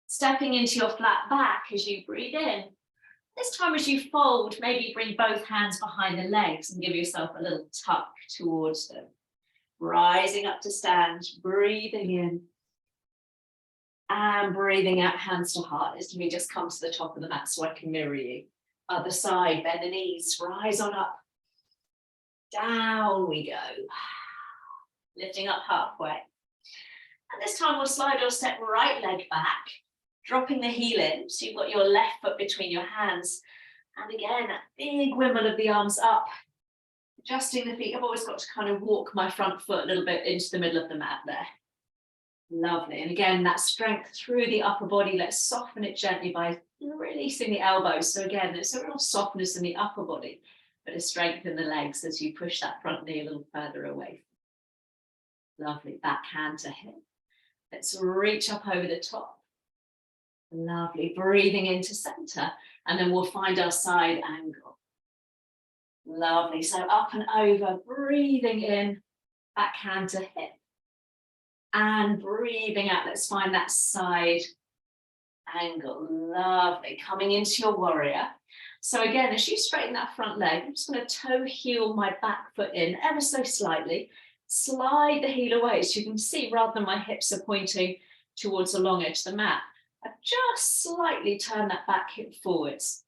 Stepping into your flat back as you breathe in. This time as you fold, maybe bring both hands behind the legs and give yourself a little tuck towards them. Rising up to stand, breathing in. And breathing out, hands to heart. As me just come to the top of the mat so I can mirror you. Other side, bend the knees, rise on up. Down we go. Lifting up halfway. And this time we'll slide or step right leg back, dropping the heel in. So you've got your left foot between your hands. And again, that big wimble of the arms up, adjusting the feet. I've always got to kind of walk my front foot a little bit into the middle of the mat there. Lovely. And again, that strength through the upper body. Let's soften it gently by releasing the elbows. So again, there's a real softness in the upper body, but a strength in the legs as you push that front knee a little further away. Lovely. Backhand to hip. Let's reach up over the top. Lovely. Breathing into center. And then we'll find our side angle. Lovely. So up and over, breathing in, backhand to hip. And breathing out. Let's find that side angle. Lovely. Coming into your warrior. So again, as you straighten that front leg, I'm just going to toe heel my back foot in ever so slightly. Slide the heel away so you can see rather than my hips are pointing towards the long edge of the mat. I've just slightly turned that back hip forwards,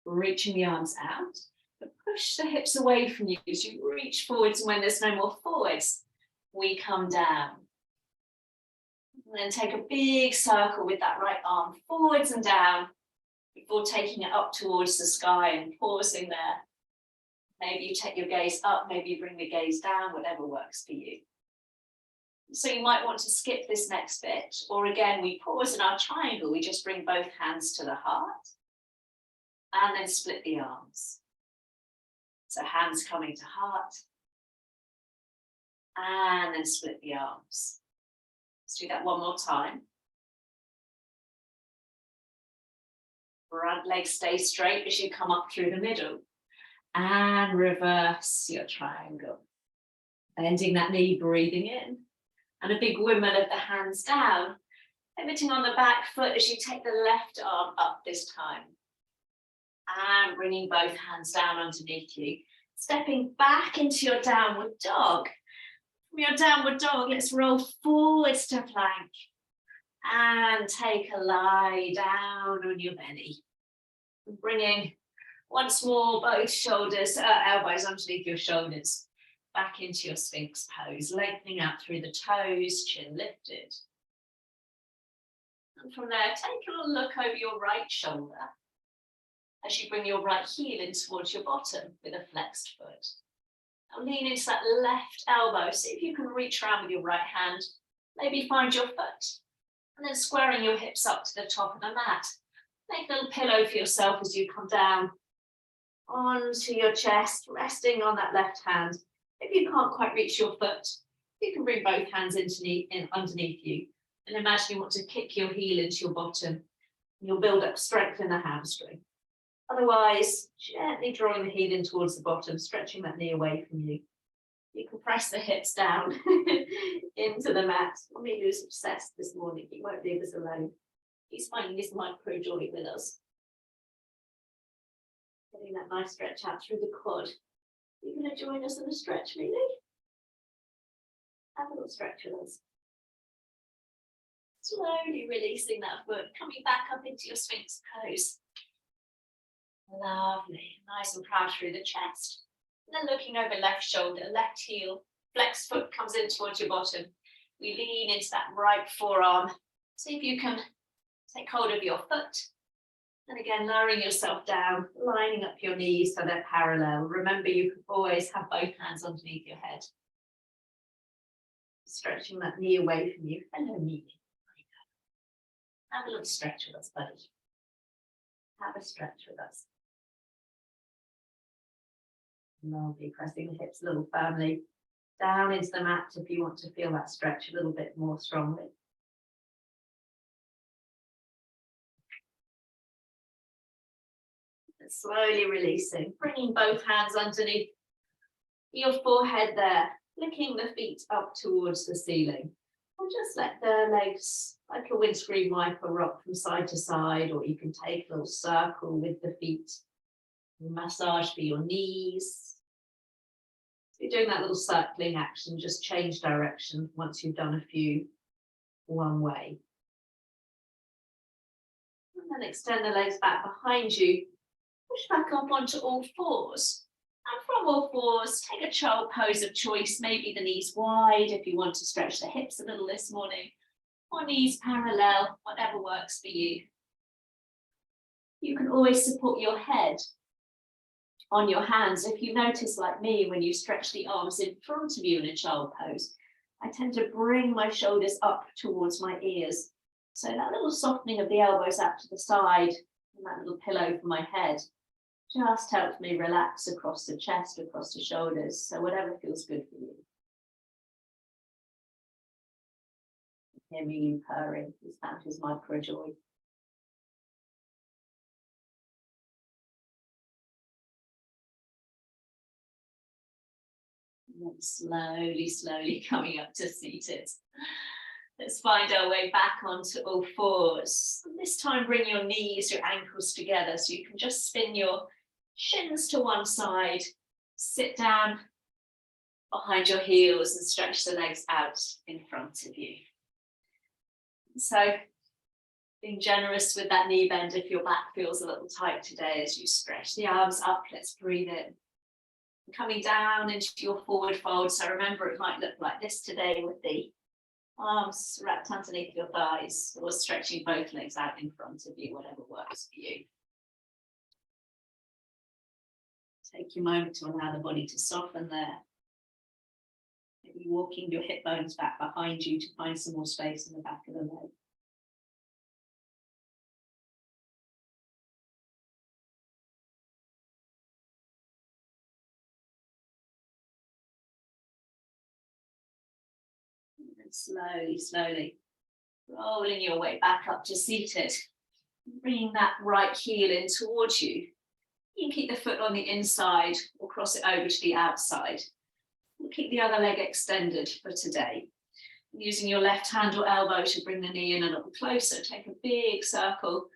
reaching the arms out, but push the hips away from you as you reach forwards, and when there's no more forwards, we come down. And then take a big circle with that right arm forwards and down before taking it up towards the sky and pausing there. Maybe you take your gaze up, maybe you bring the gaze down, whatever works for you. So you might want to skip this next bit, or again, we pause in our triangle. We just bring both hands to the heart and then split the arms. So hands coming to heart and then split the arms. Let's do that one more time. Front leg stay straight as you come up through the middle. And reverse your triangle. Bending that knee, breathing in. And a big wimble of the hands down. Pivoting on the back foot as you take the left arm up this time. And bringing both hands down underneath you. Stepping back into your downward dog. From your downward dog, let's roll forwards to plank. And take a lie down on your belly. Bringing once more both shoulders, elbows underneath your shoulders. Back into your Sphinx pose, lengthening out through the toes, chin lifted. And from there, take a little look over your right shoulder as you bring your right heel in towards your bottom with a flexed foot. Now lean into that left elbow. See if you can reach around with your right hand. Maybe find your foot. And then squaring your hips up to the top of the mat. Make a little pillow for yourself as you come down onto your chest, resting on that left hand. If you can't quite reach your foot, you can bring both hands underneath you. And imagine you want to kick your heel into your bottom. And you'll build up strength in the hamstring. Otherwise, gently drawing the heel in towards the bottom, stretching that knee away from you. You can press the hips down into the mat. Mommy who's obsessed this morning, he won't leave us alone. He's finding his microjoy with us. Getting that nice stretch out through the quad. You're going to join us in a stretch, maybe? Have a little stretch with us. Slowly releasing that foot, coming back up into your Sphinx pose. Lovely, nice and proud through the chest. And then looking over left shoulder, left heel, flexed foot comes in towards your bottom. We lean into that right forearm. See if you can take hold of your foot. And again, lowering yourself down, lining up your knees so they're parallel. Remember, you can always have both hands underneath your head. Stretching that knee away from you. Hello, knee. Have a little stretch with us, buddy. Have a stretch with us. Lovely, pressing the hips a little firmly down into the mat if you want to feel that stretch a little bit more strongly. And slowly releasing, bringing both hands underneath your forehead there, flicking the feet up towards the ceiling. Or just let the legs, like a windscreen wiper, rock from side to side, or you can take a little circle with the feet. Massage for your knees. If you're doing that little circling action, just change direction once you've done a few one way. And then extend the legs back behind you. Push back up onto all fours. And On all fours, take a child pose of choice, maybe the knees wide if you want to stretch the hips a little this morning, or knees parallel, whatever works for you. You can always support your head on your hands. If you notice, like me, when you stretch the arms in front of you in a child pose, I tend to bring my shoulders up towards my ears. So that little softening of the elbows out to the side and that little pillow for my head just helps me relax across the chest, across the shoulders. So whatever feels good for you. Hear me you purring, that is microjoy. And then slowly coming up to seated. Let's find our way back onto all fours. And this time bring your knees, your ankles together so you can just spin your shins to one side, sit down behind your heels and stretch the legs out in front of you. So being generous with that knee bend if your back feels a little tight today as you stretch the arms up. Let's breathe in. Coming down into your forward fold. So remember, it might look like this today with the arms wrapped underneath your thighs, or stretching both legs out in front of you, whatever works for you. Take your moment to allow the body to soften there. Maybe walking your hip bones back behind you to find some more space in the back of the leg. And slowly rolling your way back up to seated. Bringing that right heel in towards you. You can keep the foot on the inside or cross it over to the outside. We'll keep the other leg extended for today. Using your left hand or elbow to bring the knee in a little closer. Take a big circle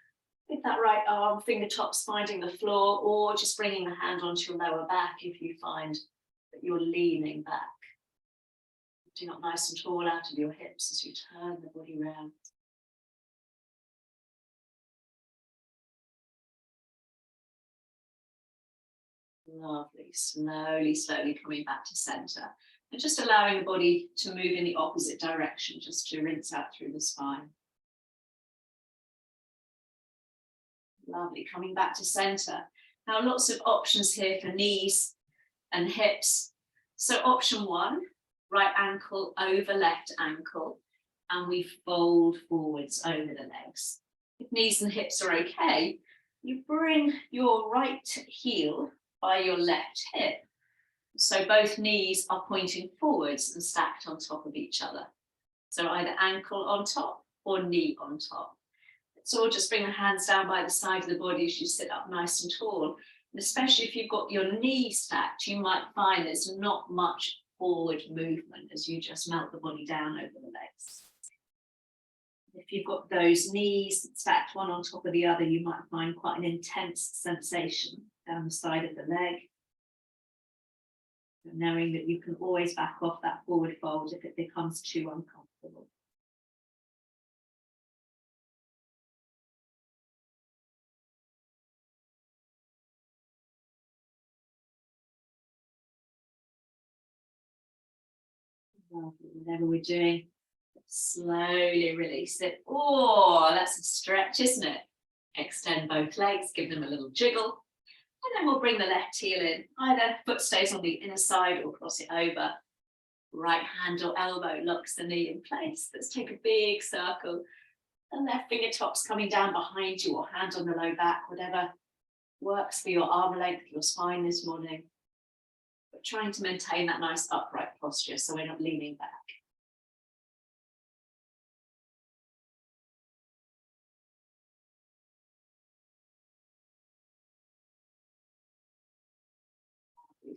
with that right arm, fingertips finding the floor, or just bringing the hand onto your lower back if you find that you're leaning back. Lifting up nice and tall out of your hips as you turn the body round. Lovely, slowly coming back to center. And just allowing the body to move in the opposite direction, just to rinse out through the spine. Lovely, coming back to center. Now lots of options here for knees and hips. So option one, right ankle over left ankle, and we fold forwards over the legs. If knees and hips are okay, you bring your right heel by your left hip. So both knees are pointing forwards and stacked on top of each other. So either ankle on top or knee on top. So just bring the hands down by the side of the body as you sit up nice and tall. And especially if you've got your knee stacked, you might find there's not much forward movement as you just melt the body down over the legs. If you've got those knees stacked one on top of the other, you might find quite an intense sensation down the side of the leg. Knowing that you can always back off that forward fold if it becomes too uncomfortable. Lovely. Whatever we're doing, slowly release it. Oh, that's a stretch, isn't it? Extend both legs, give them a little jiggle. And then we'll bring the left heel in. Either foot stays on the inner side or cross it over. Right hand or elbow locks the knee in place. Let's take a big circle. And left fingertips coming down behind you or hand on the low back, whatever works for your arm length, your spine this morning. But trying to maintain that nice upright posture so we're not leaning back.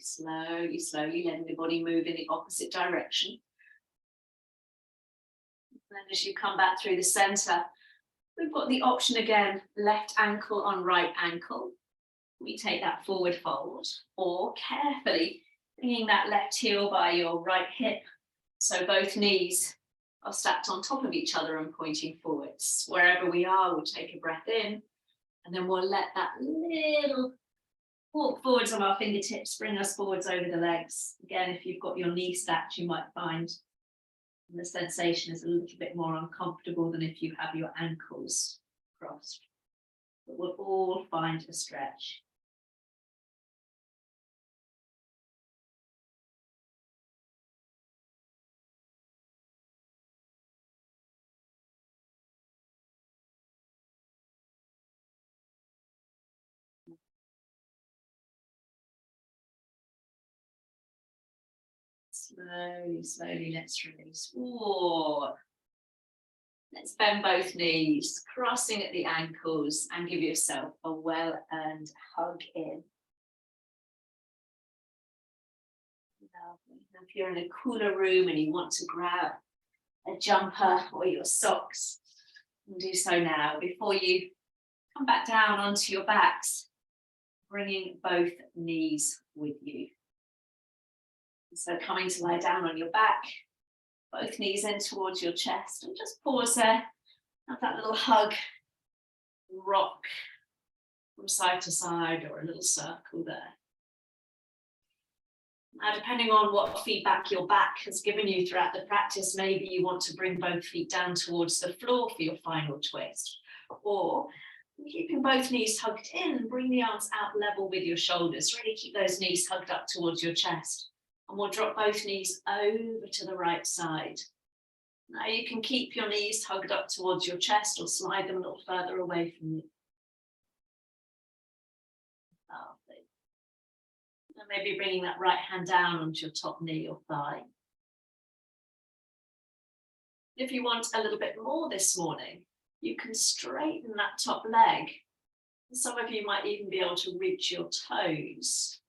Slowly letting the body move in the opposite direction. And then as you come back through the center, we've got the option again, left ankle on right ankle. We take that forward fold, or carefully bringing that left heel by your right hip. So both knees are stacked on top of each other and pointing forwards. Wherever we are, we'll take a breath in, and then we'll let that little Walk forwards on our fingertips, bring us forwards over the legs. Again, if you've got your knee stacked, you might find the sensation is a little bit more uncomfortable than if you have your ankles crossed. But we'll all find a stretch. Slowly, slowly, let's release. Whoa. Let's bend both knees, crossing at the ankles, and give yourself a well-earned hug in. Lovely. Now, if you're in a cooler room and you want to grab a jumper or your socks, do so now before you come back down onto your backs, bringing both knees with you. So coming to lie down on your back, both knees in towards your chest, and just pause there, have that little hug, rock from side to side or a little circle there. Now, depending on what feedback your back has given you throughout the practice, maybe you want to bring both feet down towards the floor for your final twist, or keeping both knees hugged in, bring the arms out level with your shoulders, really keep those knees hugged up towards your chest. And we'll drop both knees over to the right side. Now you can keep your knees hugged up towards your chest or slide them a little further away from you. Lovely. And maybe bringing that right hand down onto your top knee or thigh. If you want a little bit more this morning, you can straighten that top leg. Some of you might even be able to reach your toes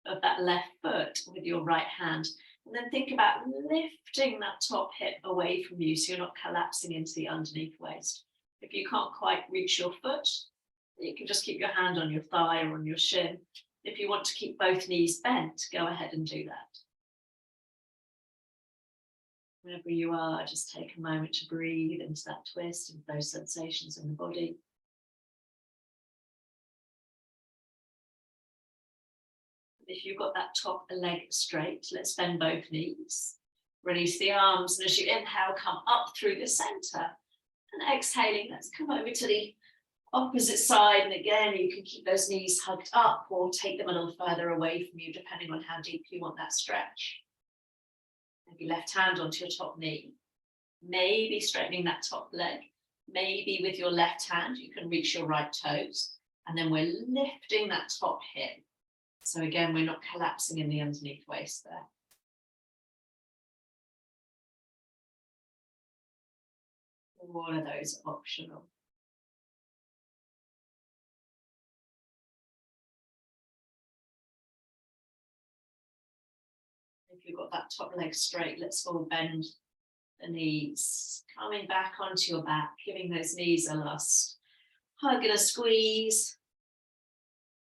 of that left foot with your right hand, and then think about lifting that top hip away from you so you're not collapsing into the underneath waist. If you can't quite reach your foot, you can just keep your hand on your thigh or on your shin. If you want to keep both knees bent, go ahead and do that. Wherever you are, just take a moment to breathe into that twist and those sensations in the body. If you've got that top leg straight, let's bend both knees. Release the arms, and as you inhale, come up through the center. And exhaling, let's come over to the opposite side. And again, you can keep those knees hugged up or take them a little further away from you, depending on how deep you want that stretch. Maybe left hand onto your top knee. Maybe straightening that top leg. Maybe with your left hand, you can reach your right toes. And then we're lifting that top hip. So again, we're not collapsing in the underneath waist there. All of those are optional. If you've got that top leg straight, let's all bend the knees, coming back onto your back, giving those knees a last hug and a squeeze.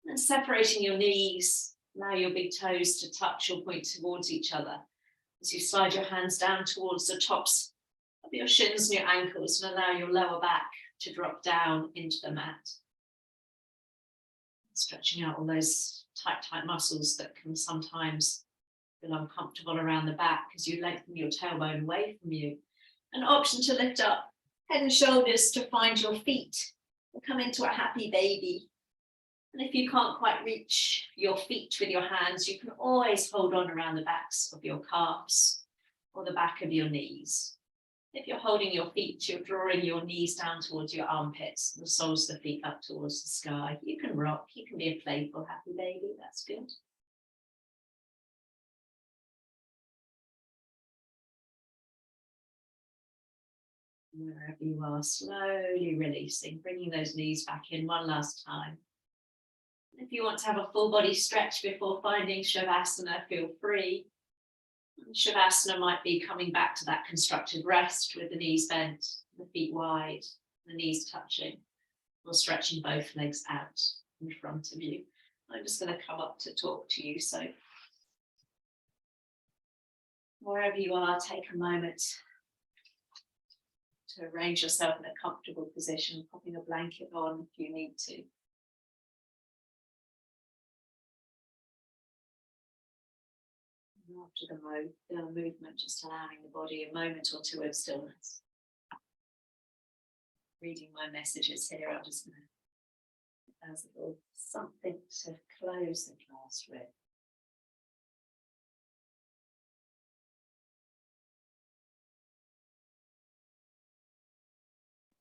And separating your knees, allow your big toes to touch or point towards each other. As you slide your hands down towards the tops of your shins and your ankles, and allow your lower back to drop down into the mat. Stretching out all those tight muscles that can sometimes feel uncomfortable around the back as you lengthen your tailbone away from you. An option to lift up head and shoulders to find your feet and come into a happy baby. And if you can't quite reach your feet with your hands, you can always hold on around the backs of your calves or the back of your knees. If you're holding your feet, you're drawing your knees down towards your armpits, the soles of the feet up towards the sky. You can rock, you can be a playful, happy baby, that's good. Wherever you are, slowly releasing, bringing those knees back in one last time. If you want to have a full body stretch before finding Shavasana, feel free. Shavasana might be coming back to that constructed rest with the knees bent, the feet wide, the knees touching, or stretching both legs out in front of you. I'm just going to come up to talk to you. So wherever you are, take a moment to arrange yourself in a comfortable position, popping a blanket on if you need to. After the movement, just allowing the body a moment or two of stillness. Reading my messages here, I'm just going to as a little something to close the class with.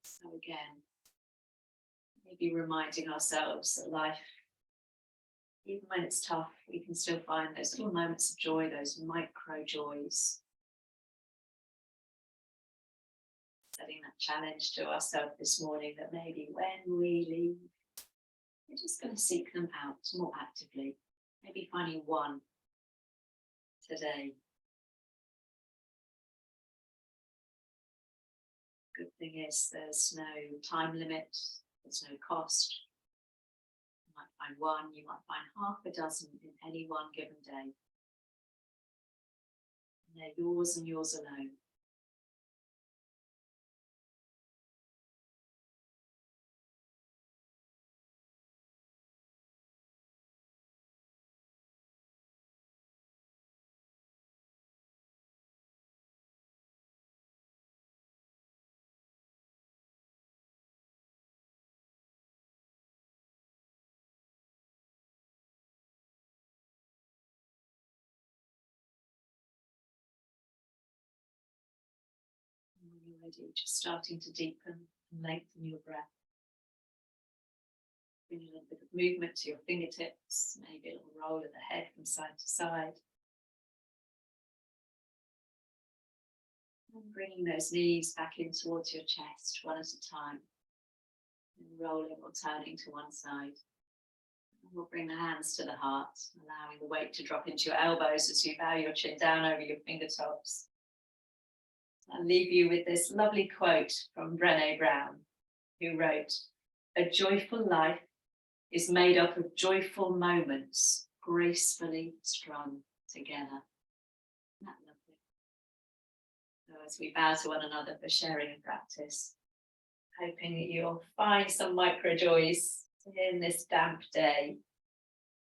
So again, maybe reminding ourselves that life, even when it's tough, we can still find those little moments of joy, those micro joys. Setting that challenge to ourselves this morning that maybe when we leave, we're just going to seek them out more actively. Maybe finding one today. Good thing is there's no time limit, there's no cost. You might find one, you might find half a dozen in any one given day. And they're yours and yours alone. When you're ready, just starting to deepen and lengthen your breath. Bring a little bit of movement to your fingertips, maybe a little roll of the head from side to side. And bringing those knees back in towards your chest, one at a time. And rolling or turning to one side. And we'll bring the hands to the heart, allowing the weight to drop into your elbows as you bow your chin down over your fingertips. I'll leave you with this lovely quote from Brené Brown, who wrote, "A joyful life is made up of joyful moments gracefully strung together." Isn't that lovely? So as we bow to one another for sharing and practice, hoping that you'll find some micro joys in this damp day.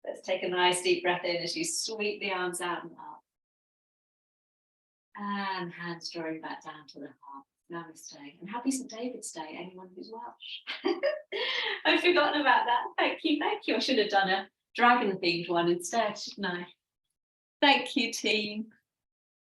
Let's take a nice deep breath in as you sweep the arms out and up. And hands drawing back down to the heart. Namaste. And happy St. David's Day, anyone who's Welsh. I've forgotten about that. Thank you, thank you. I should have done a dragon themed one instead, shouldn't I? Thank you, team.